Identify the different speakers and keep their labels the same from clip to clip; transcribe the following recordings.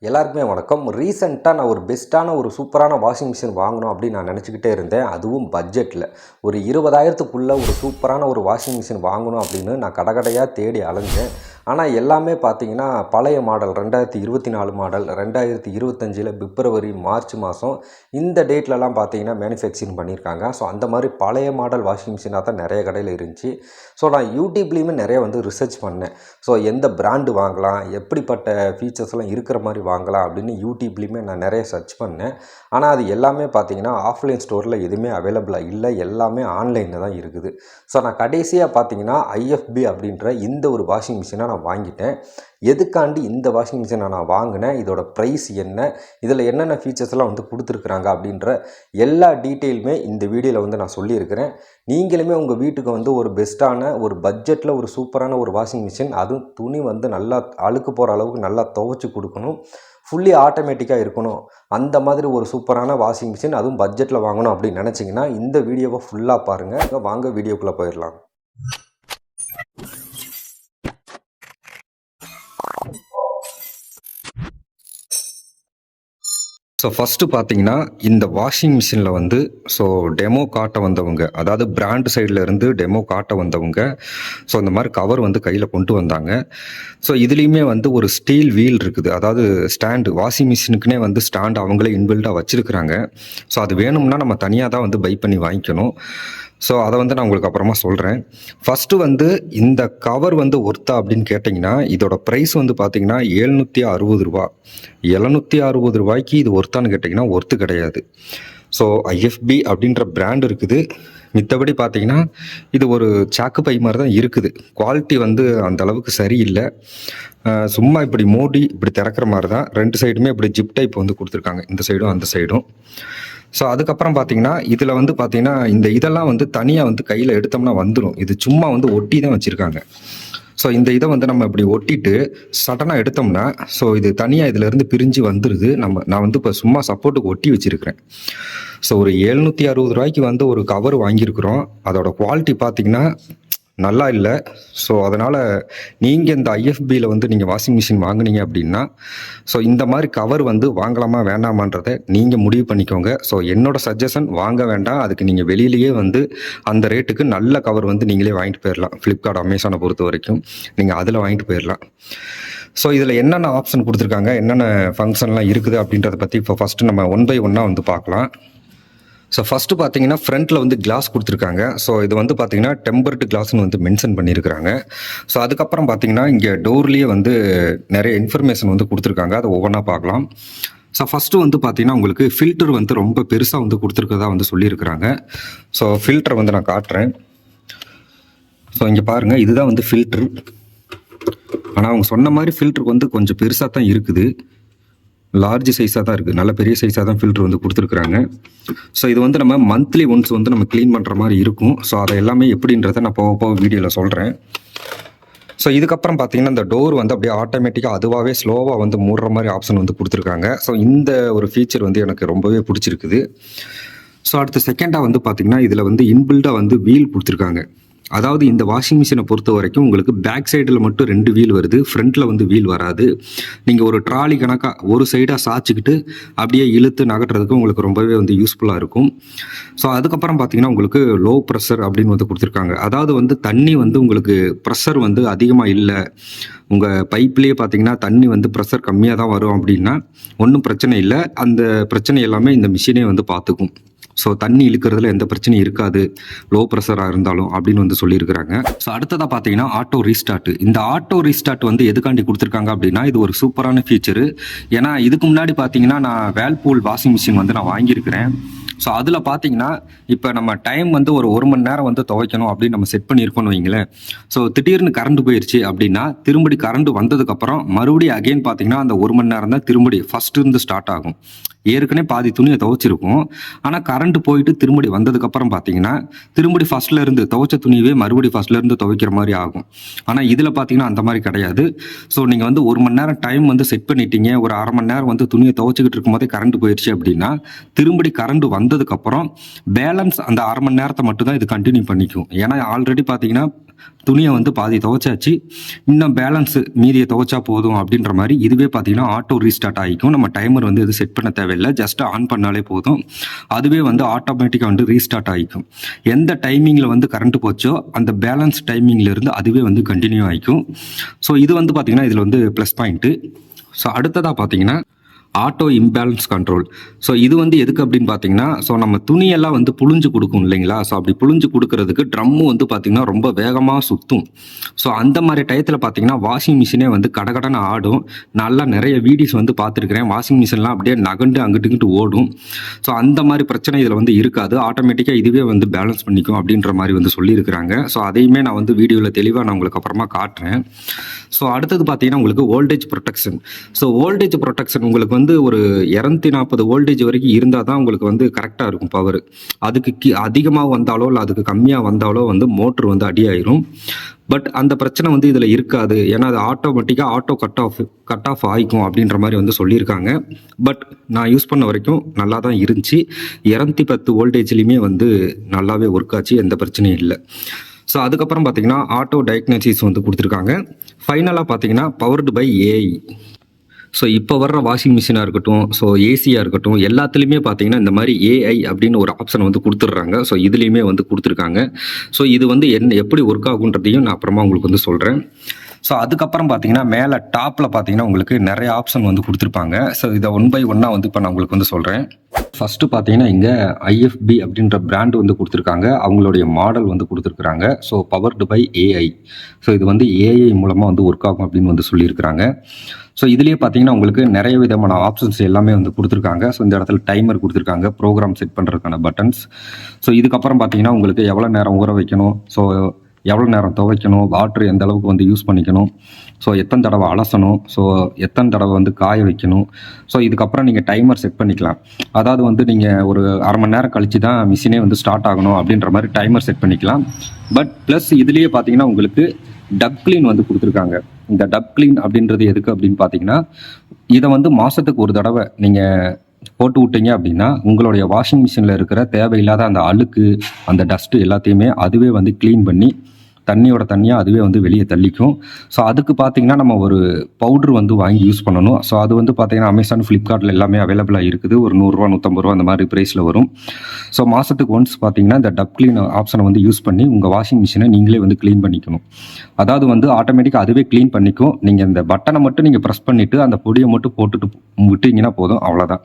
Speaker 1: எல்லாருக்குமே வணக்கம். ரீசெண்டாக நான் ஒரு பெஸ்ட்டான ஒரு சூப்பரான வாஷிங் மிஷின் வாங்கணும் அப்படின்னு நான் நினச்சிக்கிட்டே இருந்தேன். அதுவும் பட்ஜெட்டில் ஒரு 20,000த்துக்குள்ளே ஒரு சூப்பரான ஒரு வாஷிங் மிஷின் வாங்கணும் அப்படின்னு நான் கடையாக தேடி அலைஞ்சேன். ஆனால் எல்லாமே பார்த்தீங்கன்னா பழைய மாடல் 2024 மாடல் 2025 பிப்ரவரி மார்ச் மாதம் இந்த டேட்லலாம் பார்த்தீங்கன்னா மேனுஃபேக்சரிங் பண்ணியிருக்காங்க. ஸோ அந்த மாதிரி பழைய மாடல் வாஷிங் மிஷினாக தான் நிறைய கடையில் இருந்துச்சு. ஸோ நான் யூடியூப்லேயுமே நிறைய ரிசர்ச் பண்ணேன். ஸோ எந்த பிராண்டு வாங்கலாம், எப்படிப்பட்ட ஃபீச்சர்ஸ்லாம் இருக்கிற மாதிரி வாங்கலாம் அப்படின்னு யூடியூப்லேயுமே நான் நிறைய சர்ச் பண்ணேன். ஆனால் அது எல்லாமே பார்த்தீங்கன்னா ஆஃப்லைன் ஸ்டோரில் எதுவுமே அவைலபிளாக இல்லை, எல்லாமே ஆன்லைனில் தான் இருக்குது. ஸோ நான் கடைசியாக பார்த்தீங்கன்னா ஐஎஃப்பி அப்படின்ற இந்த ஒரு வாஷிங் மிஷினை நான் வாங்கிட்டேன். எதுக்காண்டி இந்த வாஷிங் மிஷினை நான் வாங்கினேன், இதோட ப்ரைஸ் என்ன, இதில் என்னென்ன ஃபீச்சர்ஸ்லாம் கொடுத்துருக்குறாங்க அப்படின்ற எல்லா டீட்டெயிலுமே இந்த வீடியோவில் நான் சொல்லியிருக்கிறேன். நீங்களுமே உங்கள் வீட்டுக்கு ஒரு பெஸ்ட்டான ஒரு பட்ஜெட்டில் ஒரு சூப்பரான ஒரு வாஷிங் மிஷின், அதுவும் துணி நல்லா அழுக்கு போகிற அளவுக்கு நல்லா துவைச்சி கொடுக்கணும், ஃபுல்லி ஆட்டோமேட்டிக்காக இருக்கணும், அந்த மாதிரி ஒரு சூப்பரான வாஷிங் மிஷின் அதுவும் பட்ஜெட்டில் வாங்கணும் அப்படின்னு நினச்சிங்கன்னா இந்த வீடியோவை ஃபுல்லாக பாருங்கள். வாங்க வீடியோக்குள்ளே போயிடலாம். ஸோ ஃபஸ்ட்டு பார்த்தீங்கன்னா இந்த வாஷிங் மிஷினில் ஸோ டெமோ காட்ட வந்தவங்க, அதாவது பிராண்ட் சைடில் இருந்து டெமோ காட்ட வந்தவங்க ஸோ இந்த மாதிரி கவர் கையில் கொண்டு வந்தாங்க. ஸோ இதுலேயுமே ஒரு ஸ்டீல் வீல் இருக்குது, அதாவது ஸ்டாண்டு, வாஷிங் மிஷினுக்குனே ஸ்டாண்டு அவங்களே இன்பில்டாக வச்சுருக்குறாங்க. ஸோ அது வேணும்னா நம்ம தனியாக தான் பை பண்ணி வாங்கிக்கணும். ஸோ அதை நான் உங்களுக்கு அப்புறமா சொல்கிறேன். ஃபஸ்ட்டு இந்த கவர் ஒர்த்தா அப்படின்னு கேட்டிங்கன்னா இதோட ப்ரைஸ் பார்த்தீங்கன்னா 760 ரூபா. 760 ரூபாய்க்கு இது ஒர்த்தான்னு கேட்டிங்கன்னா ஒர்த்து கிடையாது. ஸோ ஐஎஃப்பி அப்படின்ற பிராண்ட் இருக்குது, மித்தபடி பார்த்தீங்கன்னா இது ஒரு சாக்கு பை மாதிரி தான் இருக்குது. குவாலிட்டி அந்த அளவுக்கு சரியில்லை. சும்மா இப்படி மூடி இப்படி திறக்கிற மாதிரி தான், ரெண்டு சைடுமே இப்படி ஜிப் டைப் கொடுத்துருக்காங்க, இந்த சைடும் அந்த சைடும். ஸோ அதுக்கப்புறம் பார்த்தீங்கன்னா இதில் பார்த்தீங்கன்னா இந்த இதெல்லாம் தனியாக கையில் எடுத்தோம்னா வந்துடும். இது சும்மா ஒட்டி தான் வச்சுருக்காங்க. ஸோ இந்த இதை நம்ம இப்படி ஒட்டிட்டு சடனாக எடுத்தோம்னா ஸோ இது தனியாக இதிலேருந்து பிரிஞ்சு வந்துடுது. நான் இப்போ சும்மா சப்போர்ட்டுக்கு ஒட்டி வச்சுருக்கிறேன். ஸோ ஒரு 760 ரூபாய்க்கு ஒரு கவர் வாங்கியிருக்கிறோம். அதோட குவாலிட்டி பார்த்தீங்கன்னா நல்லா இல்லை. ஸோ அதனால் நீங்கள் இந்த ஐஎஃப்பியில் நீங்கள் வாஷிங் மிஷின் வாங்கினீங்க அப்படின்னா ஸோ இந்த மாதிரி கவர் வாங்கலாமா வேண்டாமான்றதை நீங்கள் முடிவு பண்ணிக்கோங்க. ஸோ என்னோடய சஜஷன் வாங்க வேண்டாம். அதுக்கு நீங்கள் வெளியிலேயே அந்த ரேட்டுக்கு நல்ல கவர் நீங்களே வாங்கிட்டு போயிடலாம். ஃப்ளிப்கார்ட், அமேசானை பொறுத்த வரைக்கும் நீங்கள் அதில் வாங்கிட்டு போயிடலாம். ஸோ இதில் என்னென்ன ஆப்ஷன் கொடுத்துருக்காங்க, என்னென்ன ஃபங்க்ஷன்லாம் இருக்குது அப்படின்றத பற்றி இப்போ ஃபஸ்ட்டு நம்ம ஒன் பை ஒன்னாக பார்க்கலாம். ஸோ ஃபஸ்ட்டு பார்த்தீங்கன்னா ஃப்ரண்ட்டில் கிளாஸ் கொடுத்துருக்காங்க. ஸோ இது பார்த்தீங்கன்னா டெம்பர்டு கிளாஸ்னு மென்ஷன் பண்ணியிருக்கிறாங்க. ஸோ அதுக்கப்புறம் பார்த்தீங்கன்னா இங்கே டோர்லேயே நிறைய இன்ஃபர்மேஷன் கொடுத்துருக்காங்க, அதை ஒவ்வொன்றா பார்க்கலாம். ஸோ ஃபஸ்ட்டு பார்த்தீங்கன்னா உங்களுக்கு ஃபில்டர் ரொம்ப பெருசாக கொடுத்துருக்கதா சொல்லியிருக்கிறாங்க. ஸோ ஃபில்டர் நான் காட்டுறேன். ஸோ இங்கே பாருங்கள், இதுதான் ஃபில்டர். ஆனால் அவங்க சொன்ன மாதிரி ஃபில்டருக்கு கொஞ்சம் பெருசாக தான் இருக்குது, லார்ஜ் சைஸாக தான் இருக்குது, நல்ல பெரிய சைஸாக தான் ஃபில்டர் கொடுத்துருக்குறாங்க. ஸோ இது நம்ம மந்த்லி ஒன்ஸ் நம்ம க்ளீன் பண்ணுற மாதிரி இருக்கும். ஸோ அதை எல்லாமே எப்படின்றத நான் போக போக வீடியோவில் சொல்கிறேன். ஸோ இதுக்கப்புறம் பார்த்தீங்கன்னா இந்த டோர் அப்படியே ஆட்டோமேட்டிக்காக அதுவாகவே ஸ்லோவாக மூடுற மாதிரி ஆப்ஷன் கொடுத்துருக்காங்க. ஸோ இந்த ஒரு ஃபீச்சர் எனக்கு ரொம்பவே பிடிச்சிருக்குது. ஸோ அடுத்த செகண்டாக பார்த்தீங்கன்னா இதில் இன்பில்டாக வீல் கொடுத்துருக்காங்க. அதாவது இந்த வாஷிங் மிஷினை பொறுத்த வரைக்கும் உங்களுக்கு பேக் சைடில் மட்டும் 2 வீல் வருது, ஃப்ரண்ட்டில் வீல் வராது. நீங்கள் ஒரு ட்ராலி கணக்காக ஒரு சைடாக சாய்ச்சிக்கிட்டு அப்படியே இழுத்து நகட்டுறதுக்கு உங்களுக்கு ரொம்பவே யூஸ்ஃபுல்லாக இருக்கும். ஸோ அதுக்கப்புறம் பார்த்தீங்கன்னா உங்களுக்கு லோ ப்ரெஷர் அப்படின்னு கொடுத்துருக்காங்க. அதாவது தண்ணி உங்களுக்கு ப்ரெஷர் அதிகமாக இல்லை, உங்கள் பைப்லேயே பார்த்தீங்கன்னா தண்ணி ப்ரெஷர் கம்மியாக தான் வரும் அப்படின்னா ஒன்றும் பிரச்சனை இல்லை. அந்த பிரச்சனை எல்லாமே இந்த மிஷினே பார்த்துக்கும். ஸோ தண்ணி இழுக்கிறதுல எந்த பிரச்சனையும் இருக்காது, லோ ப்ரெஷராக இருந்தாலும் அப்படின்னு சொல்லியிருக்கிறாங்க. ஸோ அடுத்ததாக பார்த்தீங்கன்னா ஆட்டோ ரீஸ்டார்ட். இந்த ஆட்டோ ரீஸ்டார்ட் எதுக்காண்டி கொடுத்துருக்காங்க அப்படின்னா இது ஒரு சூப்பரான ஃபீச்சரு. ஏன்னா இதுக்கு முன்னாடி பார்த்தீங்கன்னா நான் வேல்பூல் வாஷிங் மிஷின் நான் வாங்கியிருக்கிறேன். ஸோ அதில் பார்த்தீங்கன்னா இப்போ நம்ம டைம் ஒரு மணி நேரம் துவைக்கணும் அப்படின்னு நம்ம செட் பண்ணியிருக்கோம்னு வைங்களேன். ஸோ திடீர்னு கரண்ட் போயிடுச்சு அப்படின்னா திரும்படி கரண்ட் வந்ததுக்கப்புறம் மறுபடியும் அகெயின் பார்த்தீங்கன்னா அந்த 1 மணி நேரம் தான் திரும்படி ஃபஸ்ட்டு இருந்து ஸ்டார்ட் ஆகும். ஏற்கனவே பாதி துணியை துவைச்சிருக்கும், ஆனால் கரண்ட் போயிட்டு திரும்படி வந்ததுக்கப்புறம் பார்த்தீங்கன்னா திரும்படி ஃபஸ்ட்டில் இருந்து துவைச்ச துணியவே மறுபடியும் ஃபஸ்ட்டில் இருந்து துவைக்கிற மாதிரி ஆகும். ஆனால் இதில் பார்த்தீங்கன்னா அந்த மாதிரி கிடையாது. ஸோ நீங்கள் 1 மணி நேரம் டைம் செட் பண்ணிட்டீங்க, ஒரு அரை மணி நேரம் துணியை துவைச்சிக்கிட்டு இருக்கும் போதே கரண்ட் போயிடுச்சு அப்படின்னா திரும்படி கரண்ட் வந்ததுக்கப்புறம் பேலன்ஸ் அந்த அரை மணி நேரத்தை மட்டும் தான் இது கண்டினியூ பண்ணிக்கும். ஏன்னா ஆல்ரெடி பார்த்தீங்கன்னா துணியை வந்து பாதி துவைச்சாச்சு, இன்னும் பேலன்ஸு மீதியை துவைச்சா போதும் அப்படின்ற மாதிரி இதுவே பார்த்தீங்கன்னா ஆட்டோ ரீஸ்டார்ட் ஆகிக்கும். நம்ம டைமர் வந்து எதுவும் செட் பண்ண தேவையில்லை, ஜஸ்ட் ஆன் பண்ணாலே போதும். அதுவே வந்து ஆட்டோமேட்டிக்காக வந்து ரீஸ்டார்ட் ஆகிக்கும். எந்த டைமிங்கில் வந்து கரண்ட் போச்சோ அந்த பேலன்ஸ் டைமிங்கில் இருந்து அதுவே வந்து கண்டினியூ ஆகிக்கும். ஸோ இது வந்து பார்த்தீங்கன்னா இதில் வந்து ப்ளஸ் பாயிண்ட்டு. ஸோ அடுத்ததாக பார்த்தீங்கன்னா ஆட்டோ இம்பேலன்ஸ் கண்ட்ரோல். ஸோ இது வந்து எதுக்கு அப்படின்னு பார்த்தீங்கன்னா, ஸோ நம்ம துணியெல்லாம் வந்து புழிஞ்சு கொடுக்கும் இல்லைங்களா? ஸோ அப்படி புழிஞ்சு கொடுக்கறதுக்கு ட்ரம்மு வந்து பார்த்தீங்கன்னா ரொம்ப வேகமாக சுற்றும். ஸோ அந்த மாதிரி டயத்தில் பார்த்தீங்கன்னா வாஷிங் மிஷினே வந்து கடகடன்னு ஆடும். நல்லா நிறைய வீடியோஸ் வந்து பார்த்துருக்கிறேன், வாஷிங் மிஷின்லாம் அப்படியே நகண்டு அங்கிட்டு இங்கிட்டு ஓடும். ஸோ அந்த மாதிரி பிரச்சனை இதில் வந்து இருக்காது, ஆட்டோமேட்டிக்காக இதுவே வந்து பேலன்ஸ் பண்ணிக்கும் அப்படின்ற மாதிரி வந்து சொல்லியிருக்கிறாங்க. ஸோ அதையுமே நான் வந்து வீடியோவில் தெளிவாக நான் உங்களுக்கு அப்புறமா காட்டுறேன். ஸோ அடுத்தது பார்த்தீங்கன்னா உங்களுக்கு voltage protection. So voltage protection உங்களுக்கு வந்து ஒரு 240 வோல்டேஜ் வரைக்கும் இருந்தால் தான் உங்களுக்கு வந்து கரெக்டாக இருக்கும் பவர். அதுக்கு அதிகமாக வந்தாலோ இல்லை அதுக்கு கம்மியாக வந்தாலோ வந்து மோட்ரு வந்து அடியாயிரும். பட் அந்த பிரச்சனை வந்து இதில் இருக்காது, ஏன்னா அது ஆட்டோமேட்டிக்காக ஆட்டோ கட் ஆஃப் ஆகிக்கும் அப்படின்ற மாதிரி வந்து சொல்லியிருக்காங்க. பட் நான் யூஸ் பண்ண வரைக்கும் நல்லா தான் இருந்துச்சு. 210 வோல்டேஜ்லேயுமே வந்து நல்லாவே ஒர்க் ஆச்சு, எந்த பிரச்சனையும் இல்லை. ஸோ அதுக்கப்புறம் பார்த்தீங்கன்னா ஆட்டோ டயக்னோசிஸ் வந்து கொடுத்துருக்காங்க. ஃபைனலாக பார்த்தீங்கன்னா பவர்டு பை ஏஐ. ஸோ இப்போ வர்ற வாஷிங் மிஷினாக இருக்கட்டும், ஸோ ஏசியாக இருக்கட்டும், எல்லாத்துலேயுமே பார்த்தீங்கன்னா இந்த மாதிரி ஏஐ அப்படின்னு ஒரு ஆப்ஷன் வந்து கொடுத்துட்றாங்க. ஸோ இதுலேயுமே வந்து கொடுத்துருக்காங்க. ஸோ இது வந்து எப்படி ஒர்க் ஆகுன்றதையும் நான் அப்புறமா உங்களுக்கு வந்து சொல்கிறேன். ஸோ அதுக்கப்புறம் பார்த்தீங்கன்னா மேலே டாப்பில் பார்த்தீங்கன்னா உங்களுக்கு நிறைய ஆப்ஷன் வந்து கொடுத்துருப்பாங்க. ஸோ இதை ஒன் பை ஒன்னாக வந்து இப்போ நான் உங்களுக்கு வந்து சொல்கிறேன். ஃபஸ்ட்டு பார்த்தீங்கன்னா இங்கே ஐஎஃப்பி அப்படின்ற பிராண்ட் வந்து கொடுத்துருக்காங்க, அவங்களுடைய மாடல் வந்து கொடுத்துருக்குறாங்க. So powered by AI. So இது வந்து ஏஐ மூலமாக வந்து ஒர்க் ஆகும் அப்படின்னு வந்து சொல்லியிருக்கிறாங்க. ஸோ இதுலேயே பார்த்தீங்கன்னா உங்களுக்கு நிறைய விதமான ஆப்ஷன்ஸ் எல்லாமே வந்து கொடுத்துருக்காங்க. ஸோ இந்த இடத்துல டைமர் கொடுத்துருக்காங்க, ப்ரோக்ராம் செட் பண்ணுறதுக்கான பட்டன்ஸ். ஸோ இதுக்கப்புறம் பார்த்தீங்கன்னா உங்களுக்கு எவ்வளோ நேரம் ஊற வைக்கணும், ஸோ எவ்வளோ நேரம் துவைக்கணும், வாட்ரு எந்த அளவுக்கு வந்து யூஸ் பண்ணிக்கணும், ஸோ எத்தனை தடவை அலசணும், ஸோ எத்தனை தடவை வந்து காய வைக்கணும். ஸோ இதுக்கப்புறம் நீங்கள் டைமர் செட் பண்ணிக்கலாம். அதாவது வந்து நீங்கள் ஒரு அரை மணி நேரம் கழித்து தான் மிஷினே வந்து ஸ்டார்ட் ஆகணும் அப்படின்ற மாதிரி டைமர் செட் பண்ணிக்கலாம். பட் ப்ளஸ் இதுலேயே பார்த்தீங்கன்னா உங்களுக்கு டப் கிளீன் வந்து கொடுத்துருக்காங்க. இந்த டப் கிளீன் அப்படின்றது எதுக்கு அப்படின்னு பார்த்தீங்கன்னா, இதை வந்து மாதத்துக்கு ஒரு தடவை நீங்கள் போட்டு விட்டீங்க அப்படின்னா உங்களுடைய வாஷிங் மிஷினில் இருக்கிற தேவையில்லாத அந்த அழுக்கு, அந்த டஸ்ட்டு எல்லாத்தையுமே அதுவே வந்து க்ளீன் பண்ணி தண்ணியோட தண்ணியாக அதுவே வந்து வெளியே தள்ளிக்கும். ஸோ அதுக்கு பார்த்தீங்கன்னா நம்ம ஒரு பவுட்ரு வந்து வாங்கி யூஸ் பண்ணணும். ஸோ அது வந்து பார்த்தீங்கன்னா அமேசான், ஃப்ளிப்கார்ட்டில் எல்லாமே அவைலபிளாக இருக்குது. ஒரு 100 ரூபா 150 ரூபா அந்த மாதிரி ப்ரைஸில் வரும். ஸோ மாதத்துக்கு ஒன்ஸ் பார்த்தீங்கன்னா இந்த டப் கிளீன் ஆப்ஷனை வந்து யூஸ் பண்ணி உங்கள் வாஷிங் மிஷினை நீங்களே வந்து க்ளீன் பண்ணிக்கணும். அதாவது வந்து ஆட்டோமேட்டிக்காக அதுவே க்ளீன் பண்ணிக்கும். நீங்கள் இந்த பட்டனை மட்டும் நீங்கள் ப்ரெஸ் பண்ணிவிட்டு அந்த பொடியை மட்டும் போட்டுட்டு விட்டீங்கன்னா போதும், அவ்வளோதான்.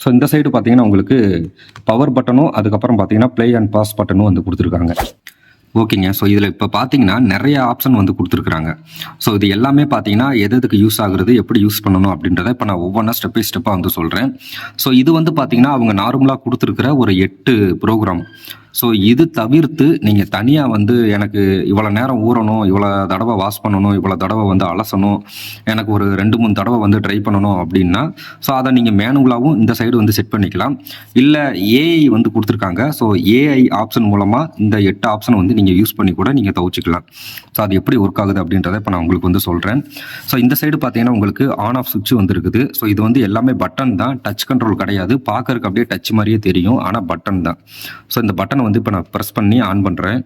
Speaker 1: ஸோ இந்த சைடு பார்த்தீங்கன்னா உங்களுக்கு பவர் பட்டனும் அதுக்கப்புறம் பார்த்தீங்கன்னா ப்ளே அண்ட் பாஸ் பட்டனும் வந்து கொடுத்துருக்காங்க. ஓகேங்க. ஸோ இதில் இப்போ பார்த்தீங்கன்னா நிறைய ஆப்ஷன் வந்து கொடுத்துருக்குறாங்க. ஸோ இது எல்லாமே பார்த்தீங்கன்னா எதுக்கு யூஸ் ஆகுறது, எப்படி யூஸ் பண்ணணும் அப்படின்றத இப்போ நான் ஒவ்வொன்றா ஸ்டெப் பை ஸ்டெப்பாக வந்து சொல்கிறேன். ஸோ இது வந்து பார்த்தீங்கன்னா அவங்க நார்மலாக கொடுத்துருக்குற ஒரு 8 ப்ரோக்ராம். ஸோ இது தவிர்த்து நீங்கள் தனியாக வந்து எனக்கு இவ்வளோ நேரம் ஊறணும், இவ்வளோ தடவை வாஷ் பண்ணணும், இவ்வளோ தடவை வந்து அலசணும், எனக்கு ஒரு 2-3 தடவை வந்து ட்ரை பண்ணணும் அப்படின்னா ஸோ அதை நீங்கள் மேனுவலாகவும் இந்த சைடு வந்து செட் பண்ணிக்கலாம். இல்லை ஏஐ வந்து கொடுத்துருக்காங்க. ஸோ ஏஐ ஆப்ஷன் மூலமாக இந்த 8 ஆப்ஷனை வந்து நீங்கள் யூஸ் பண்ணி கூட நீங்கள் துவச்சிக்கலாம். ஸோ அது எப்படி ஒர்க் ஆகுது அப்படின்றத இப்போ நான் உங்களுக்கு வந்து சொல்கிறேன். ஸோ இந்த சைடு பார்த்தீங்கன்னா உங்களுக்கு ஆன் ஆஃப் சுவிட்ச் வந்து இருக்குது. ஸோ இது வந்து எல்லாமே பட்டன் தான், டச் கண்ட்ரோல் கிடையாது. பார்க்கறதுக்கு அப்படியே டச் மாதிரியே தெரியும், ஆனால் பட்டன் தான். ஸோ இந்த பட்டன் வந்து இப்போ நான் ப்ரெஸ் பண்ணி ஆன் பண்ணுறேன்.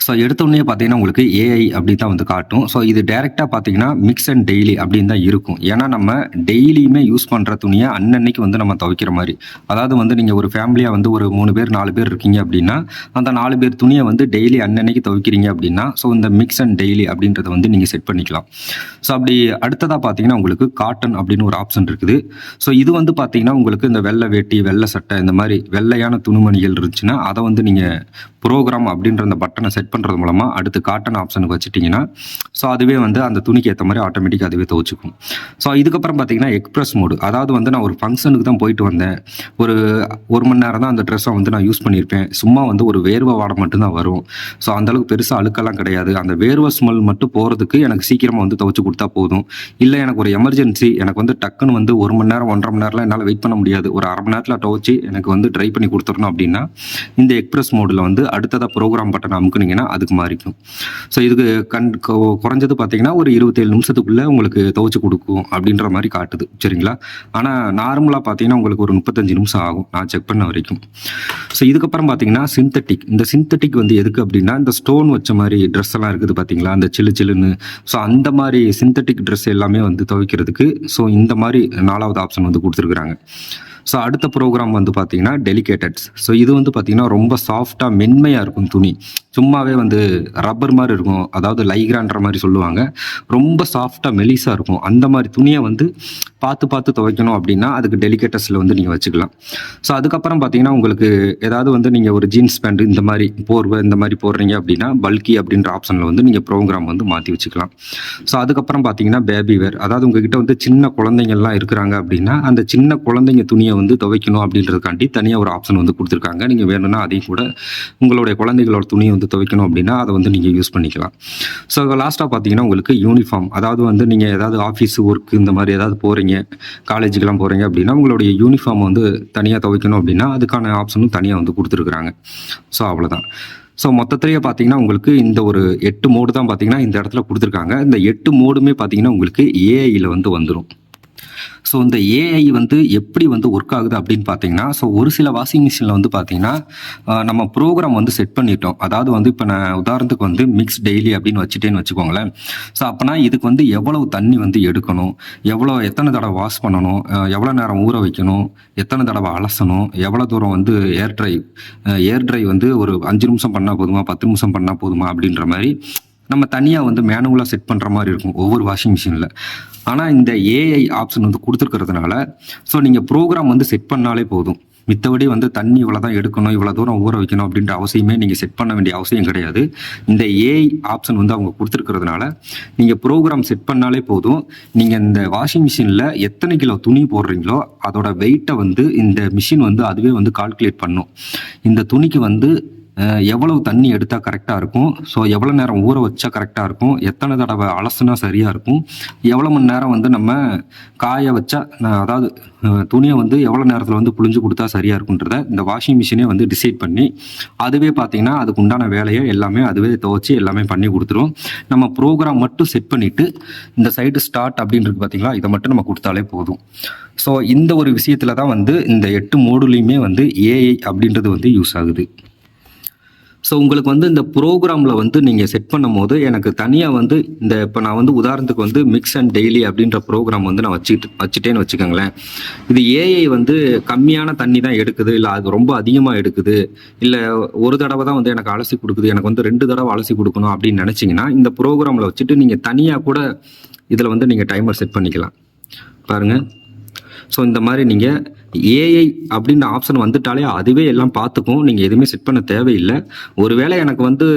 Speaker 1: ஸோ எடுத்தோடனே பார்த்தீங்கன்னா உங்களுக்கு ஏஐ அப்படி தான் வந்து காட்டும். ஸோ இது டேரெக்டாக பார்த்தீங்கன்னா மிக்ஸ் அண்ட் டெய்லி அப்படின்னு தான் இருக்கும். ஏன்னா நம்ம டெய்லியுமே யூஸ் பண்ணுற துணியை அன்னன்னைக்கு வந்து நம்ம துவைக்கிற மாதிரி. அதாவது வந்து நீங்கள் ஒரு ஃபேமிலியாக வந்து ஒரு 3 பேர் 4 பேர் இருக்கீங்க அப்படின்னா அந்த 4 பேர் துணியை வந்து டெய்லி அன்னன்னைக்கு துவைக்கிறீங்க அப்படின்னா ஸோ இந்த மிக்ஸ் அண்ட் டெய்லி அப்படின்றத வந்து நீங்கள் செட் பண்ணிக்கலாம். ஸோ அப்படி அடுத்ததாக பார்த்தீங்கன்னா உங்களுக்கு காட்டன் அப்படின்னு ஒரு ஆப்ஷன் இருக்குது. ஸோ இது வந்து பார்த்தீங்கன்னா உங்களுக்கு இந்த வெள்ளை வேட்டி, வெள்ளை சட்டை, இந்த மாதிரி வெள்ளையான துணிமணிகள் இருந்துச்சுன்னா அதை வந்து நீங்கள் ப்ரோக்ராம் அப்படின்ற அந்த பட்டனை செட் பண்ணுறது மூலமாக அடுத்து காட்டன் ஆப்ஷனுக்கு வச்சுட்டிங்கன்னா ஸோ அதுவே வந்து அந்த துணிக்கு ஏற்ற மாதிரி ஆட்டோமேட்டிக்காக அதுவே துவச்சிக்கும். ஸோ இதுக்கப்புறம் பார்த்தீங்கன்னா எக்ஸ்பிரஸ் மோடு. அதாவது வந்து நான் ஒரு ஃபங்க்ஷனுக்கு தான் போயிட்டு வந்தேன், ஒரு மணி நேரம் தான் அந்த ட்ரெஸ்ஸை வந்து நான் யூஸ் பண்ணியிருப்பேன், சும்மா வந்து ஒரு வேர்வை வாடை மட்டும்தான் வரும். ஸோ அந்தளவுக்கு பெருசாக அழுக்கெல்லாம் கிடையாது. அந்த வேர்வை ஸ்மெல் மட்டும் போகிறதுக்கு எனக்கு சீக்கிரமாக வந்து துவச்சி கொடுத்தா போதும். இல்லை எனக்கு ஒரு எமர்ஜென்சி, எனக்கு வந்து டக்குன்னு வந்து 1 மணி நேரம் 1.5 மணி நேரம்லாம் என்னால் வெயிட் பண்ண முடியாது, ஒரு அரை மணி நேரத்தில் துவச்சி எனக்கு வந்து ட்ரை பண்ணி கொடுத்துடணும் அப்படின்னா இந்த எக்ஸ்பிரஸ் மோடில் வந்து அடுத்ததாக ப்ரோக்ராம் பட்டன் அமுக்குனீங்கன்னா பார்த்தீங்கன்னா அதுக்கு மாறிக்கும். ஸோ இதுக்கு குறைஞ்சது பார்த்தீங்கன்னா ஒரு 27 நிமிஷத்துக்குள்ளே உங்களுக்கு துவைச்சு கொடுக்கும் அப்படின்ற மாதிரி காட்டுது சரிங்களா. ஆனால் நார்மலாக பார்த்தீங்கன்னா உங்களுக்கு ஒரு 35 நிமிஷம் ஆகும் நான் செக் பண்ண வரைக்கும். ஸோ இதுக்கப்புறம் பார்த்தீங்கன்னா சிந்தட்டிக். இந்த சிந்தட்டிக் வந்து எதுக்கு அப்படின்னா இந்த ஸ்டோன் வச்ச மாதிரி ட்ரெஸ் எல்லாம் இருக்குது பார்த்தீங்களா, அந்த சில்லு சில்லுன்னு. ஸோ அந்த மாதிரி சிந்தட்டிக் ட்ரெஸ் எல்லாமே வந்து துவைக்கிறதுக்கு ஸோ இந்த மாதிரி 4வது ஆப்ஷன் வந்து கொடுத்துருக்குறாங்க. ஸோ அடுத்த ப்ரோக்ராம் வந்து பார்த்தீங்கன்னா டெலிகேட்டட்ஸ். ஸோ இது வந்து பார்த்தீங்கன்னா ரொம்ப சாஃப்டாக மென்மையாக இருக்கும் துணி. சும்மாவே வந்து ரப்பர் மாதிரி இருக்கும், அதாவது லைக்ரான்ற மாதிரி சொல்லுவாங்க. ரொம்ப சாஃப்டாக மெலிசாக இருக்கும். அந்த மாதிரி துணியை வந்து பார்த்து பார்த்து துவைக்கணும் அப்படின்னா அதுக்கு டெலிகேட்டஸில் வந்து நீங்கள் வச்சுக்கலாம். ஸோ அதுக்கப்புறம் பார்த்தீங்கன்னா உங்களுக்கு ஏதாவது வந்து நீங்கள் ஒரு ஜீன்ஸ் பேண்ட் இந்த மாதிரி போர்வை இந்த மாதிரி போடுறீங்க அப்படின்னா பல்கி அப்படின்ற ஆப்ஷனில் வந்து நீங்கள் ப்ரோக்ராம் வந்து மாற்றி வச்சுக்கலாம். ஸோ அதுக்கப்புறம் பார்த்தீங்கன்னா பேபி வேர், அதாவது உங்ககிட்ட வந்து சின்ன குழந்தைங்கள்லாம் இருக்கிறாங்க அப்படின்னா அந்த சின்ன குழந்தைங்க துணியை வந்து துவைக்கணும் அப்படின்றதுக்காண்டி தனியாக ஒரு ஆப்ஷன் வந்து கொடுத்துருக்காங்க. நீங்கள் வேணும்னா அதையும் கூட உங்களுடைய குழந்தைகளோட துணியை வந்து துவைக்கணும் அப்படின்னா அதை வந்து நீங்கள் யூஸ் பண்ணிக்கலாம். ஸோ லாஸ்ட்டாக பார்த்தீங்கன்னா உங்களுக்கு யூனிஃபார்ம், அதாவது வந்து நீங்கள் ஏதாவது ஆஃபீஸ் ஒர்க் இந்த மாதிரி ஏதாவது போகிறீங்க, காலேஜுக்கெல்லாம் போகிறீங்க அப்படின்னா உங்களுடைய யூனிஃபார்ம் வந்து தனியாக துவைக்கணும் அப்படின்னா அதுக்கான ஆப்ஷனும் தனியாக வந்து கொடுத்துருக்குறாங்க. ஸோ அவ்வளோதான். ஸோ மொத்தத்திலேயே பார்த்தீங்கன்னா உங்களுக்கு இந்த ஒரு 8 மோடு தான் பார்த்தீங்கன்னா இந்த இடத்துல கொடுத்துருக்காங்க. இந்த 8 மோடுமே பார்த்தீங்கன்னா உங்களுக்கு ஏஐயில் வந்து வந்துடும். ஸோ இந்த ஏஐ வந்து எப்படி வந்து ஒர்க் ஆகுது அப்படின்னு பார்த்தீங்கன்னா, ஸோ ஒரு சில வாஷிங் மிஷினில் வந்து பார்த்தீங்கன்னா நம்ம ப்ரோக்ராம் வந்து செட் பண்ணிட்டோம். அதாவது வந்து இப்போ நான் உதாரணத்துக்கு வந்து மிக்ஸ் டெய்லி அப்படின்னு வச்சுட்டேன்னு வச்சுக்கோங்களேன். ஸோ அப்போனா இதுக்கு வந்து எவ்வளவு தண்ணி வந்து எடுக்கணும், எத்தனை தடவை வாஷ் பண்ணணும், எவ்வளோ நேரம் ஊற வைக்கணும், எத்தனை தடவை அலசணும், எவ்வளோ தூரம் வந்து ஏர் ட்ரை வந்து ஒரு 5 நிமிஷம் பண்ணால் போதுமா, 10 நிமிஷம் பண்ணால் போதுமா அப்படின்ற மாதிரி நம்ம தனியாக வந்து மேனுவலாக செட் பண்ணுற மாதிரி இருக்கும் ஒவ்வொரு வாஷிங் மிஷினில். ஆனால் இந்த ஏஐ ஆப்ஷன் வந்து கொடுத்துருக்கிறதுனால ஸோ நீங்கள் ப்ரோக்ராம் வந்து செட் பண்ணாலே போதும். மித்தபடி வந்து தண்ணி இவ்வளோ தான் எடுக்கணும், இவ்வளோ தூரம் ஊற வைக்கணும் அப்படின்ற அவசியமே நீங்கள் செட் பண்ண வேண்டிய அவசியம் கிடையாது. இந்த ஏஐ ஆப்ஷன் வந்து அவங்க கொடுத்துருக்கிறதுனால நீங்கள் ப்ரோக்ராம் செட் பண்ணாலே போதும். நீங்கள் இந்த வாஷிங் மிஷினில் எத்தனை கிலோ துணி போடுறீங்களோ அதோட வெயிட்டை வந்து இந்த மிஷின் வந்து அதுவே வந்து கால்குலேட் பண்ணும். இந்த துணிக்கு வந்து எவ்வளவு தண்ணி எடுத்தால் கரெக்டாக இருக்கும், ஸோ எவ்வளோ நேரம் ஊற வச்சா கரெக்டாக இருக்கும், எத்தனை தடவை அலசுனா சரியாக இருக்கும், எவ்வளோ மணி நேரம் வந்து நம்ம காய வச்சா அதாவது துணியை வந்து எவ்வளோ நேரத்தில் வந்து புழிஞ்சு கொடுத்தா சரியாக இருக்குன்றத இந்த வாஷிங் மிஷினே வந்து டிசைட் பண்ணி அதுவே பார்த்தீங்கன்னா அதுக்கு உண்டான வேலையை எல்லாமே அதுவே துவச்சி எல்லாமே பண்ணி கொடுத்துரும். நம்ம ப்ரோக்ராம் மட்டும் செட் பண்ணிவிட்டு இந்த சைடு ஸ்டார்ட் அப்படின்றது பார்த்தீங்களா, இதை மட்டும் நம்ம கொடுத்தாலே போதும். ஸோ இந்த ஒரு விஷயத்தில் தான் வந்து இந்த 8 மோடுலையுமே வந்து ஏஐ அப்படின்றது வந்து யூஸ் ஆகுது. ஸோ உங்களுக்கு வந்து இந்த ப்ரோக்ராமில் வந்து நீங்கள் செட் பண்ணும் போது எனக்கு தனியாக வந்து இந்த இப்போ நான் வந்து உதாரணத்துக்கு வந்து மிக்ஸ் அண்ட் டெய்லி அப்படின்ற ப்ரோக்ராம் வந்து நான் வச்சுட்டேன்னு வச்சுக்கோங்களேன். இது ஏஐ வந்து கம்மியான தண்ணி தான் எடுக்குது, இல்லை அது ரொம்ப அதிகமாக எடுக்குது, இல்லை ஒரு தடவை தான் வந்து எனக்கு அலசி கொடுக்குது, எனக்கு வந்து 2 தடவை அலசி கொடுக்கணும் அப்படின்னு நினச்சிங்கன்னா இந்த ப்ரோக்ராமில் வச்சுட்டு நீங்கள் தனியாக கூட இதில் வந்து நீங்கள் டைமர் செட் பண்ணிக்கலாம் பாருங்கள். ஸோ இந்த மாதிரி நீங்கள் ஏஐ அப்படின்ற ஆப்ஷன் வந்துட்டாலே அதுவே எல்லாம் பார்த்துக்கும், நீங்கள் எதுவுமே செட் பண்ண தேவையில்லை. ஒருவேளை எனக்கு வந்து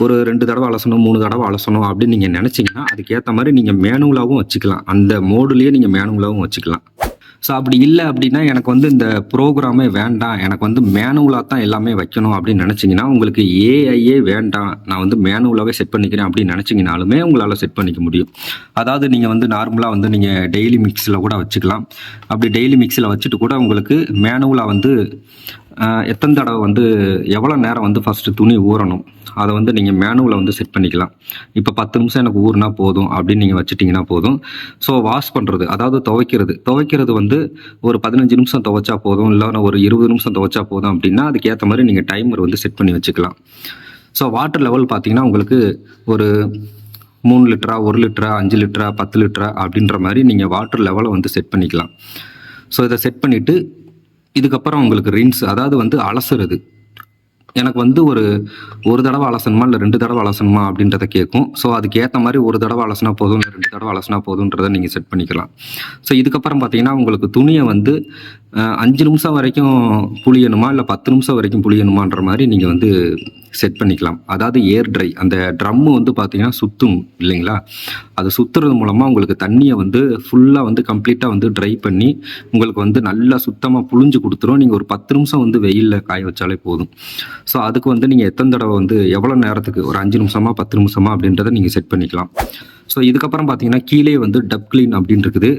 Speaker 1: ஒரு 2 தடவை அலசணும் 3 தடவை அலசணும் அப்படின்னு நீங்கள் நினச்சிங்கன்னா அதுக்கேற்ற மாதிரி நீங்கள் மேனுவலாகவும் வச்சுக்கலாம். அந்த மோடுலேயே நீங்கள் மேனுவலாகவும் வச்சுக்கலாம். ஸோ அப்படி இல்லை அப்படின்னா எனக்கு வந்து இந்த ப்ரோக்ராமே வேண்டாம், எனக்கு வந்து மேனுவலாக தான் எல்லாமே வைக்கணும் அப்படின்னு நினச்சிங்கன்னா உங்களுக்கு ஏஐயே வேண்டாம், நான் வந்து மேனுவலாகவே செட் பண்ணிக்கிறேன் அப்படின்னு நினச்சிங்கனாலுமே உங்களால் செட் பண்ணிக்க முடியும். அதாவது நீங்கள் வந்து நார்மலாக வந்து நீங்கள் டெய்லி மிக்ஸில் கூட வச்சுக்கலாம். அப்படி டெய்லி மிக்ஸில் வச்சுட்டு கூட உங்களுக்கு மேனுவலாக வந்து எத்தனை தடவை வந்து எவ்வளோ நேரம் வந்து ஃபஸ்ட்டு துணி ஊறணும் அதை வந்து நீங்கள் மேனுவலில் வந்து செட் பண்ணிக்கலாம். இப்போ 10 நிமிஷம் எனக்கு ஊறினா போதும் அப்படின்னு நீங்கள் வச்சுட்டிங்கன்னா போதும். ஸோ வாஷ் பண்ணுறது, அதாவது துவைக்கிறது வந்து ஒரு 15 நிமிஷம் துவைச்சா போதும், இல்லைன்னா ஒரு 20 நிமிஷம் துவைச்சா போதும் அப்படின்னா அதுக்கேற்ற மாதிரி நீங்கள் டைமர் வந்து செட் பண்ணி வச்சுக்கலாம். ஸோ வாட்டர் லெவல் பார்த்தீங்கன்னா உங்களுக்கு ஒரு 3 லிட்டரா, 1 லிட்டரா, 5 லிட்டரா, 10 லிட்டரா அப்படின்ற மாதிரி நீங்கள் வாட்டர் லெவலை வந்து செட் பண்ணிக்கலாம். ஸோ இதை செட் பண்ணிவிட்டு இதுக்கப்புறம் உங்களுக்கு ரின்ஸ், அதாவது வந்து அலசுறது. எனக்கு வந்து ஒரு தடவை அலசணுமா இல்லை 2 தடவை அலசணுமா அப்படின்றத கேட்கும். ஸோ அதுக்கு ஏற்ற மாதிரி ஒரு தடவை அலசினா போதும், இல்லை 2 தடவை அலசினா போதுன்றதை நீங்கள் செட் பண்ணிக்கலாம். ஸோ இதுக்கப்புறம் பார்த்தீங்கன்னா உங்களுக்கு துணியை வந்து 5 நிமிஷம் வரைக்கும் புளியணுமா இல்லை 10 நிமிஷம் வரைக்கும் புளியணுமான்ற மாதிரி நீங்கள் வந்து செட் பண்ணிக்கலாம். அதாவது ஏர் ட்ரை, அந்த ட்ரம்மு வந்து பார்த்தீங்கன்னா சுற்றும் இல்லைங்களா, அது சுற்றுறது மூலமாக உங்களுக்கு தண்ணியை வந்து ஃபுல்லாக வந்து கம்ப்ளீட்டாக வந்து ட்ரை பண்ணி உங்களுக்கு வந்து நல்லா சுத்தமாக புழிஞ்சு கொடுத்துரும். நீங்கள் ஒரு 10 நிமிஷம் வந்து வெயிலில் காய வச்சாலே போதும். ஸோ அதுக்கு வந்து நீங்கள் எத்தனை தடவை வந்து எவ்வளோ நேரத்துக்கு, ஒரு 5 நிமிஷமா 10 நிமிஷமா அப்படின்றத நீங்கள் செட் பண்ணிக்கலாம். ஸோ இதுக்கப்புறம் பார்த்தீங்கன்னா கீழே வந்து டப் கிளீன் அப்படின்னு இருக்குது.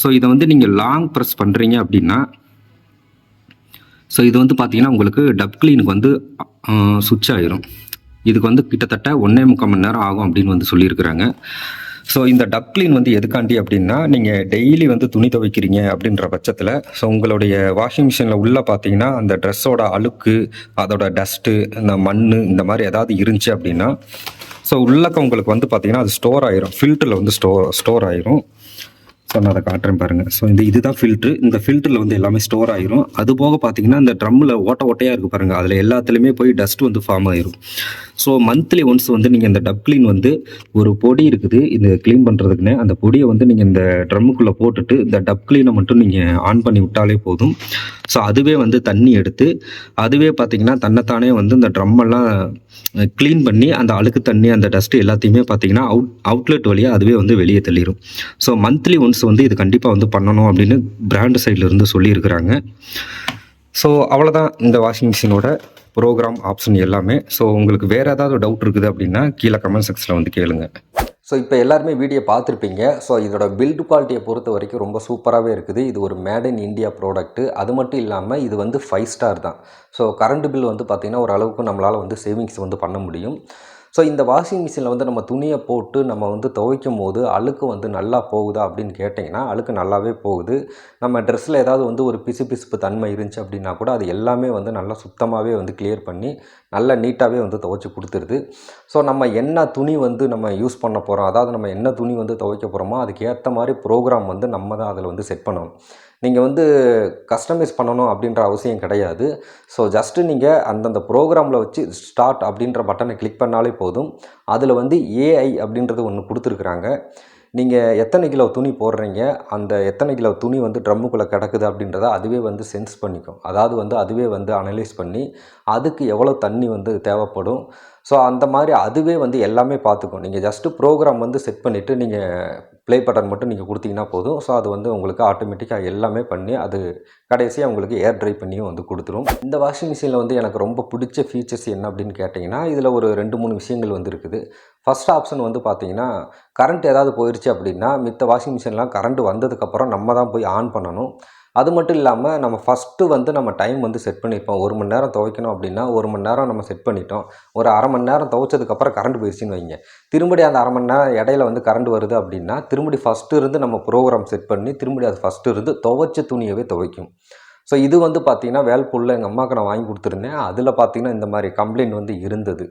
Speaker 1: ஸோ இதை வந்து நீங்கள் லாங் ப்ரெஸ் பண்ணுறீங்க அப்படின்னா ஸோ இது வந்து பார்த்தீங்கன்னா உங்களுக்கு டப் கிளீனுக்கு வந்து சுவிட்ச் ஆயிரும். இதுக்கு வந்து கிட்டத்தட்ட 1.25 மணி நேரம் ஆகும் அப்படின்னு வந்து சொல்லியிருக்கிறாங்க. ஸோ இந்த டப் க்ளீன் வந்து எதுக்காண்டி அப்படின்னா, நீங்கள் டெய்லி வந்து துணி துவைக்கிறீங்க அப்படின்ற பட்சத்தில், ஸோ உங்களுடைய வாஷிங் மிஷினில் உள்ளே பார்த்தீங்கன்னா அந்த ட்ரெஸ்ஸோட அழுக்கு, அதோட டஸ்ட்டு, இந்த மண் இந்த மாதிரி ஏதாவது இருந்துச்சு அப்படின்னா, ஸோ உள்ளக்க உங்களுக்கு வந்து பார்த்தீங்கன்னா அது ஸ்டோர் ஆயிரும், ஃபில்டரில் வந்து ஸ்டோர் ஆயிரும். ஸோ நான் அதை காட்டுறேன் பாருங்கள். ஸோ இதுதான் ஃபில்ட்ரு. இந்த ஃபில்டரில் வந்து எல்லாமே ஸ்டோர் ஆயிரும். அது போக பார்த்தீங்கன்னா இந்த ட்ரம்மில் ஓட்டையாக இருக்குது பாருங்கள், அதில் எல்லாத்துலேயுமே போய் டஸ்ட் வந்து ஃபார்ம் ஆயிரும். ஸோ மந்த்லி ஒன்ஸ் வந்து நீங்கள் இந்த டப் க்ளீன் வந்து ஒரு பொடி இருக்குது இது க்ளீன் பண்ணுறதுக்குன்னு, அந்த பொடியை வந்து நீங்கள் இந்த ட்ரம்முக்குள்ளே போட்டுட்டு இந்த டப் க்ளீனை மட்டும் நீங்கள் ஆன் பண்ணி விட்டாலே போதும். ஸோ அதுவே வந்து தண்ணி எடுத்து அதுவே பார்த்தீங்கன்னா தன்னைத்தானே வந்து இந்த ட்ரம்மெல்லாம் க்ளீன் பண்ணி அந்த அழுக்கு தண்ணி அந்த டஸ்ட்டு எல்லாத்தையுமே பார்த்தீங்கன்னா அவுட்லெட் வழியாக அதுவே வந்து வெளியே தள்ளிடும். ஸோ மந்த்லி ஒன்ஸ் வந்து இது கண்டிப்பாக வந்து பண்ணணும் அப்படின்னு பிராண்டு சைடில் இருந்து சொல்லியிருக்கிறாங்க. ஸோ அவ்வளோதான் இந்த வாஷிங் மிஷினோட ப்ரோக்ராம் ஆப்ஷன் எல்லாமே. ஸோ உங்களுக்கு வேறு ஏதாவது டவுட் இருக்குது அப்படின்னா கீழே கமெண்ட் செக்ஷனில் வந்து கேளுங்க.
Speaker 2: ஸோ இப்போ எல்லாருமே வீடியோ பார்த்துருப்பீங்க. ஸோ இதோட பில்டு குவாலிட்டியை பொறுத்த வரைக்கும் ரொம்ப சூப்பராகவே இருக்குது. இது ஒரு மேட் இன் இந்தியா ப்ராடக்ட்டு. அது மட்டும் இல்லாமல் இது வந்து 5 ஸ்டார் தான். ஸோ கரண்ட் பில் வந்து பார்த்திங்கன்னா ஓரளவுக்கு நம்மளால் வந்து சேவிங்ஸ் வந்து பண்ண முடியும். ஸோ இந்த வாஷிங் மிஷினில் வந்து நம்ம துணியை போட்டு நம்ம வந்து துவைக்கும் போது அழுக்கு வந்து நல்லா போகுதா அப்படின்னு கேட்டிங்கன்னா அழுக்கு நல்லாவே போகுது. நம்ம ட்ரெஸ்ஸில் ஏதாவது வந்து ஒரு பிசுபிசுப்பு தன்மை இருந்துச்சு அப்படின்னா கூட அது எல்லாமே வந்து நல்லா சுத்தமாகவே வந்து கிளியர் பண்ணி நல்லா நீட்டாகவே வந்து துவைச்சி கொடுத்துருது. ஸோ நம்ம என்ன துணி வந்து நம்ம யூஸ் பண்ண போகிறோம், அதாவது நம்ம என்ன துணி வந்து துவைக்க போகிறோமோ அதுக்கு ஏற்ற மாதிரி ப்ரோக்ராம் வந்து நம்ம தான் அதில் வந்து செட் பண்ணணும். நீங்கள் வந்து கஸ்டமைஸ் பண்ணணும் அப்படின்ற அவசியம் கிடையாது. ஸோ ஜஸ்ட்டு நீங்கள் அந்தந்த ப்ரோக்ராமில் வச்சு ஸ்டார்ட் அப்படின்ற பட்டனை கிளிக் பண்ணாலே போதும். அதில் வந்து ஏஐ அப்படின்றது ஒன்று கொடுத்துருக்குறாங்க. நீங்கள் எத்தனை கிலோ துணி போடுறீங்க, அந்த எத்தனை கிலோ துணி வந்து ட்ரம்முக்குள்ளே கிடக்குது அப்படின்றத அதுவே வந்து சென்ஸ் பண்ணிக்கும். அதாவது வந்து அதுவே வந்து அனலைஸ் பண்ணி அதுக்கு எவ்வளோ தண்ணி வந்து தேவைப்படும், ஸோ அந்த மாதிரி அதுவே வந்து எல்லாமே பார்த்துக்கும். நீங்கள் ஜஸ்ட்டு ப்ரோக்ராம் வந்து செட் பண்ணிவிட்டு நீங்கள் ப்ளே பட்டன் மட்டும் நீங்கள் கொடுத்தீங்கன்னா போதும். ஸோ அது வந்து உங்களுக்கு ஆட்டோமேட்டிக்காக எல்லாமே பண்ணி அது கடைசியாக உங்களுக்கு ஏர் ட்ரை பண்ணியும் வந்து கொடுத்துரும். இந்த வாஷிங் மிஷினில் வந்து எனக்கு ரொம்ப பிடிச்ச ஃபீச்சர்ஸ் என்ன அப்படின்னு கேட்டிங்கன்னா, இதில் ஒரு 2-3 விஷயங்கள் வந்து இருக்குது. ஃபஸ்ட் ஆப்ஷன் வந்து பார்த்தீங்கன்னா, கரண்ட் ஏதாவது போயிடுச்சு அப்படின்னா மித்த வாஷிங் மிஷின்லாம் கரண்ட் வந்ததுக்கப்புறம் நம்ம தான் போய் ஆன் பண்ணணும். அது மட்டும் இல்லாமல் நம்ம ஃபஸ்ட்டு வந்து நம்ம டைம் வந்து செட் பண்ணியிருப்போம். 1 மணி நேரம் துவைக்கணும் அப்படின்னா 1 மணி நேரம் நம்ம செட் பண்ணிட்டோம். ஒரு அரை மணி நேரம் துவைச்சதுக்கப்புறம் கரண்ட் போயிடுச்சுன்னு வைங்க, திரும்படி அந்த அரை மணி நேரம் இடையில வந்து கரண்ட் வருது அப்படின்னா திரும்படி ஃபஸ்ட்டு இருந்து நம்ம ப்ரோக்ராம் செட் பண்ணி திரும்படி அது ஃபஸ்ட்டு இருந்து துவைச்ச துணியவே துவைக்கும். ஸோ இது வந்து பார்த்திங்கன்னா வேல்பூலில் எங்கள் அம்மாவுக்கு நான் வாங்கி கொடுத்துருந்தேன். அதில் பார்த்திங்கன்னா இந்த மாதிரி கம்ப்ளைண்ட் வந்து இருந்தது.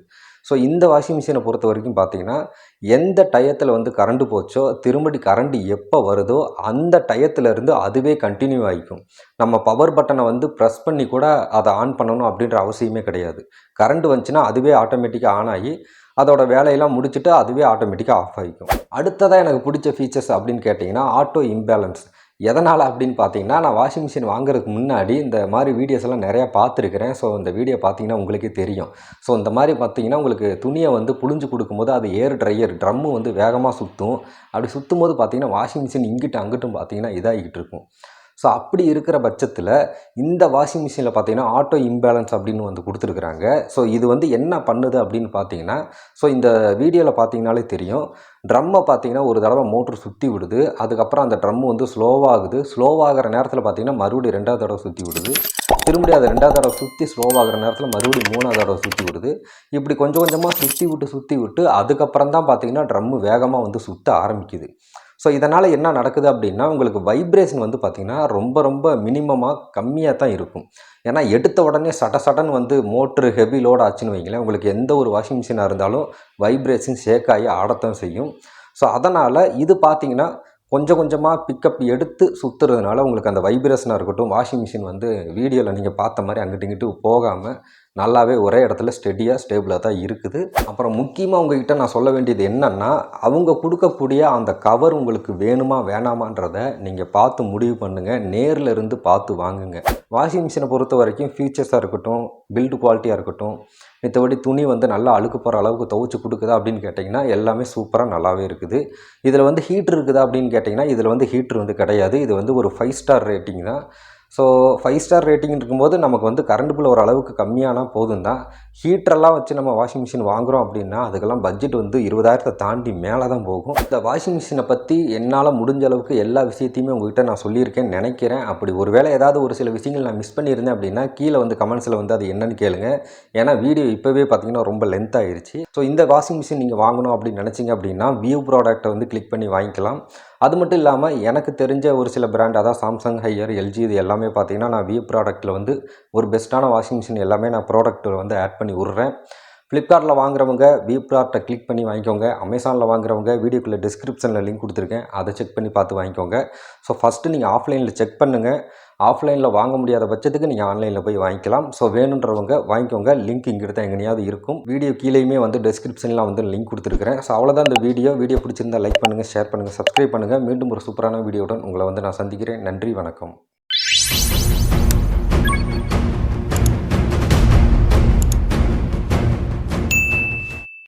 Speaker 2: ஸோ இந்த வாஷிங் மிஷினை பொறுத்த வரைக்கும் பார்த்திங்கன்னா எந்த டயத்தில் வந்து கரண்ட்டு போச்சோ திரும்படி கரண்ட் எப்போ வருதோ அந்த டயத்துலேருந்து அதுவே கண்டினியூ ஆகிக்கும். நம்ம பவர் பட்டனை வந்து ப்ரெஸ் பண்ணி கூட அதை ஆன் பண்ணணும் அப்படின்ற அவசியமே கிடையாது. கரண்ட் வந்துச்சுன்னா அதுவே ஆட்டோமேட்டிக்காக ஆன் ஆகி அதோட வேலையெல்லாம் முடிச்சுட்டு அதுவே ஆட்டோமேட்டிக்காக ஆஃப் ஆகிக்கும். அடுத்ததாக எனக்கு பிடிச்ச ஃபீச்சர்ஸ் அப்படின்னு கேட்டிங்கன்னா ஆட்டோ இம்பேலன்ஸ். எதனால் அப்படின்னு பார்த்தீங்கன்னா, நான் வாஷிங் மிஷின் வாங்குறதுக்கு முன்னாடி இந்த மாதிரி வீடியோஸ் எல்லாம் நிறையா பார்த்துருக்கிறேன். ஸோ இந்த வீடியோ பார்த்தீங்கன்னா உங்களுக்கே தெரியும். ஸோ இந்த மாதிரி பார்த்தீங்கன்னா உங்களுக்கு துணியை வந்து புழிஞ்சு கொடுக்கும்போது அது ஏர் ட்ரையர் ட்ரம்மு வந்து வேகமாக சுற்றும். அப்படி சுற்றும் போது பார்த்தீங்கன்னா வாஷிங் மிஷின் இங்கிட்டு அங்கிட்டும் பார்த்தீங்கன்னா இதாகிட்டு இருக்கும். ஸோ அப்படி இருக்கிற பட்சத்தில் இந்த வாஷிங் மிஷினில் பார்த்தீங்கன்னா ஆட்டோ இம்பேலன்ஸ் அப்படின்னு வந்து கொடுத்துருக்குறாங்க. ஸோ இது வந்து என்ன பண்ணுது அப்படின்னு பார்த்தீங்கன்னா, ஸோ இந்த வீடியோவில் பார்த்தீங்கனாலே தெரியும், ட்ரம்மை பார்த்தீங்கன்னா ஒரு தடவை மோட்ரு சுற்றி விடுது. அதுக்கப்புறம் அந்த ட்ரம் வந்து ஸ்லோவாகுது. ஸ்லோவாகிற நேரத்தில் பார்த்தீங்கன்னா மறுபடியும் 2வது தடவை சுற்றி விடுது. திரும்பி அதை 2வது தடவை சுற்றி ஸ்லோவாகிற நேரத்தில் மறுபடியும் 3வது தடவை சுற்றி விடுது. இப்படி கொஞ்சம் கொஞ்சமாக சுற்றி விட்டு அதுக்கப்புறம் தான் பார்த்தீங்கன்னா ட்ரம்மு வேகமாக வந்து சுற்ற ஆரம்பிக்குது. ஸோ இதனால் என்ன நடக்குது அப்படின்னா உங்களுக்கு வைப்ரேஷன் வந்து பார்த்திங்கன்னா ரொம்ப ரொம்ப மினிமமாக கம்மியாக தான் இருக்கும். ஏன்னா எடுத்த உடனே சடன் வந்து மோட்ரு ஹெவி லோட் ஆச்சுன்னு வைங்களேன், உங்களுக்கு எந்த ஒரு வாஷிங் மிஷினாக இருந்தாலும் வைப்ரேஷன் ஷேக் ஆகி ஆடத்தான் செய்யும். ஸோ அதனால் இது பார்த்திங்கன்னா கொஞ்சம் கொஞ்சமாக பிக்கப் எடுத்து சுற்றுறதுனால உங்களுக்கு அந்த வைப்ரேஷனாக இருக்கட்டும், வாஷிங் மிஷின் வந்து வீடியோவில் நீங்கள் பார்த்த மாதிரி அங்கிட்டு இங்கிட்டு போகாமல் நல்லாவே ஒரே இடத்துல ஸ்டேபிளாக தான் இருக்குது. அப்புறம் முக்கியமாக உங்ககிட்ட நான் சொல்ல வேண்டியது என்னென்னா, அவங்க கொடுக்கக்கூடிய அந்த கவர் உங்களுக்கு வேணுமா வேணாமான்றதை நீங்கள் பார்த்து முடிவு பண்ணுங்கள். நேரில் இருந்து பார்த்து வாங்குங்க. வாஷிங் மிஷினை பொறுத்த வரைக்கும் ஃபீச்சர்ஸாக இருக்கட்டும், பில்டு குவாலிட்டியாக இருக்கட்டும், மித்தபடி துணி வந்து நல்லா அழுக்கு போகிற அளவுக்கு துவைச்சி கொடுக்குதா அப்படின்னு கேட்டிங்கன்னா எல்லாமே சூப்பராக நல்லாவே இருக்குது. இதில் வந்து ஹீட்ரு இருக்குதா அப்படின்னு கேட்டிங்கன்னா இதில் வந்து ஹீட்ரு வந்து கிடையாது. இது வந்து ஒரு 5 ஸ்டார் ரேட்டிங் தான். ஸோ 5 ஸ்டார் ரேட்டிங் இருக்கும்போது நமக்கு வந்து கரண்ட் பில் ஓரளவுக்கு கம்மியானா போதும் தான். ஹீட்டரெல்லாம் வச்சு நம்ம வாஷிங் மிஷின் வாங்குகிறோம் அப்படின்னா அதுக்கெல்லாம் பட்ஜெட் வந்து 20,000 தாண்டி மேலே தான் போகும். இந்த வாஷிங் மிஷினை பற்றி என்னால் முடிஞ்ச அளவுக்கு எல்லா விஷயத்தையுமே உங்கள்கிட்ட நான் சொல்லியிருக்கேன்னு நினைக்கிறேன். அப்படி ஒருவேளை ஏதாவது ஒரு சில விஷயங்கள் நான் மிஸ் பண்ணியிருந்தேன் அப்படின்னா கீழே வந்து கமெண்ட்ஸில் வந்து அது என்னன்னு கேளுங்க. ஏன்னா வீடியோ இப்போவே பார்த்தீங்கன்னா ரொம்ப லென்த் ஆயிடுச்சு. ஸோ இந்த வாஷிங் மிஷின் நீங்கள் வாங்கணும் அப்படின்னு நினச்சிங்க அப்படின்னா வியூ ப்ராடக்ட்டை வந்து கிளிக் பண்ணி வாங்கிக்கலாம். அது மட்டும் இல்லாமல் எனக்கு தெரிஞ்ச ஒரு சில பிராண்ட், அதாவது சாம்சங், ஹையர், எல்ஜி, இது எல்லாமே பார்த்தீங்கன்னா நான் வியூ ப்ராடக்ட்டில் வந்து ஒரு பெஸ்ட்டான வாஷிங் மிஷின் எல்லாமே நான் ப்ராடக்ட்டில் வந்து ஆட் பண்ணி விட்றேன். ஃப்ளிப்கார்ட்டில் வாங்குறவங்க வியூ ப்ராடக்ட்டை கிளிக் பண்ணி வாங்கிக்கோங்க. அமேசானில் வாங்குறவங்க வீடியோக்குள்ளே டிஸ்கிரிப்ஷனில் லிங்க் கொடுத்துருக்கேன், அதை செக் பண்ணி பார்த்து வாங்கிக்கோங்க. ஸோ ஃபஸ்ட்டு நீங்கள் ஆஃப்லைனில் செக் பண்ணுங்கள். ஆஃப்லைனில் வாங்க முடியாத பட்சத்துக்கு நீங்கள் ஆன்லைனில் போய் வாங்கிக்கலாம். ஸோ வேணுன்றவங்க வாங்கிக்கோங்க. லிங்க் இங்கிட்ட தான் எங்கேயாவது இருக்கும். வீடியோ கீழேயுமே வந்து டிஸ்கிரிப்ஷனில் வந்து லிங்க் கொடுத்துருக்கிறேன். ஸோ அவ்வளோதான் இந்த வீடியோ பிடிச்சிருந்தால் லைக் பண்ணுங்கள், ஷேர் பண்ணுங்கள், சப்ஸ்கிரைப் பண்ணுங்கள். மீண்டும் ஒரு சூப்பரான வீடியோவுடன் உங்களை வந்து நான் சந்திக்கிறேன். நன்றி, வணக்கம்.